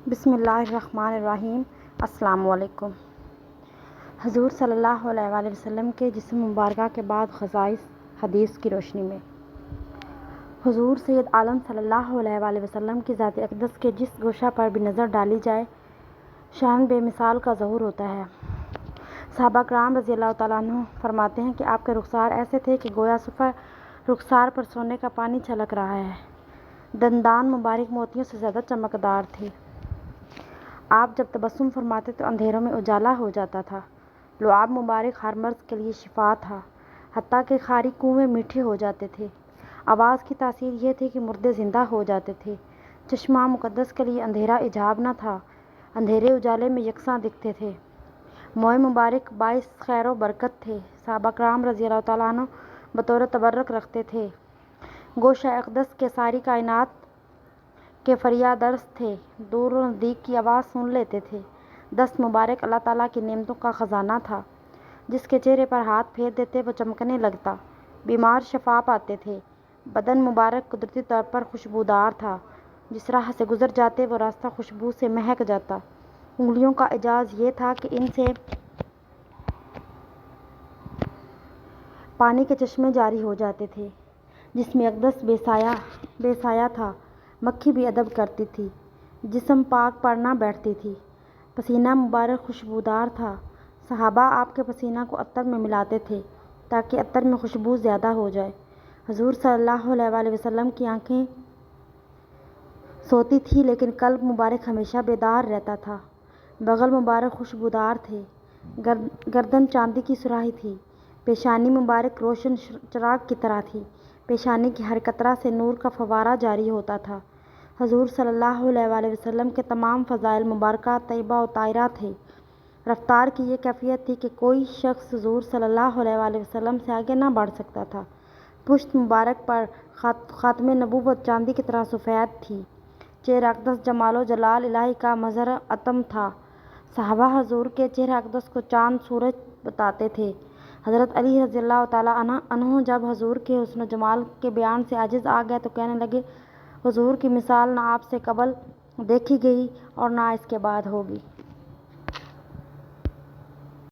بسم اللہ الرحمن الرحیم۔ السلام علیکم۔ حضور صلی اللہ علیہ وآلہ وسلم کے جسم مبارکہ کے بعد خصائص حدیث کی روشنی میں حضور سید عالم صلی اللہ علیہ وآلہ وسلم کی ذات اقدس کے جس گوشہ پر بھی نظر ڈالی جائے شان بے مثال کا ظہور ہوتا ہے۔ صحابہ کرام رضی اللہ تعالیٰ عنہ فرماتے ہیں کہ آپ کے رخسار ایسے تھے کہ گویا صفحہ رخسار پر سونے کا پانی چھلک رہا ہے۔ دندان مبارک موتیوں سے زیادہ چمکدار تھے۔ آپ جب تبسم فرماتے تو اندھیروں میں اجالا ہو جاتا تھا۔ لعاب مبارک ہر مرض کے لیے شفا تھا، حتیٰ کہ خاری کنویں میٹھے ہو جاتے تھے۔ آواز کی تاثیر یہ تھی کہ مردے زندہ ہو جاتے تھے۔ چشمہ مقدس کے لیے اندھیرا ایجاب نہ تھا، اندھیرے اجالے میں یکساں دکھتے تھے۔ موئے مبارک باعث خیر و برکت تھے۔ صحابہ کرام رضی اللہ تعالیٰ عنہ بطور تبرک رکھتے تھے۔ گوشہ اقدس کے ساری کائنات کے فریادرس تھے، دور و نزدیک کی آواز سن لیتے تھے۔ دست مبارک اللہ تعالیٰ کی نعمتوں کا خزانہ تھا، جس کے چہرے پر ہاتھ پھیر دیتے وہ چمکنے لگتا، بیمار شفا پاتے تھے۔ بدن مبارک قدرتی طور پر خوشبودار تھا، جس راہ سے گزر جاتے وہ راستہ خوشبو سے مہک جاتا۔ انگلیوں کا اعجاز یہ تھا کہ ان سے پانی کے چشمے جاری ہو جاتے تھے۔ جسم اقدس بے سایہ تھا، مکھی بھی ادب کرتی تھی، جسم پاک پر نہ بیٹھتی تھی۔ پسینہ مبارک خوشبودار تھا۔ صحابہ آپ کے پسینہ کو عطر میں ملاتے تھے تاکہ عطر میں خوشبو زیادہ ہو جائے۔ حضور صلی اللہ علیہ وآلہ وسلم کی آنکھیں سوتی تھیں لیکن قلب مبارک ہمیشہ بیدار رہتا تھا۔ بغل مبارک خوشبودار تھے، گردن چاندی کی سراہی تھی، پیشانی مبارک روشن چراغ کی طرح تھی، پیشانی کی ہر قطرہ سے نور کا فوارہ جاری ہوتا تھا۔ حضور صلی اللہ علیہ وآلہ وسلم کے تمام فضائل مبارکہ طیبہ و طاہرہ تھے۔ رفتار کی یہ کیفیت تھی کہ کوئی شخص حضور صلی اللہ علیہ وآلہ وسلم سے آگے نہ بڑھ سکتا تھا۔ پشت مبارک پر خاتم نبوت چاندی کی طرح سفید تھی۔ چہرہ اقدس جمال و جلال الہی کا مظہر عتم تھا۔ صحابہ حضور کے چہرہ اقدس کو چاند سورج بتاتے تھے۔ حضرت علی رضی اللہ تعالیٰ عنہ جب حضور کے حسن و جمال کے بیان سے عاجز آ گئے تو کہنے لگے، حضور کی مثال نہ آپ سے قبل دیکھی گئی اور نہ اس کے بعد ہوگی۔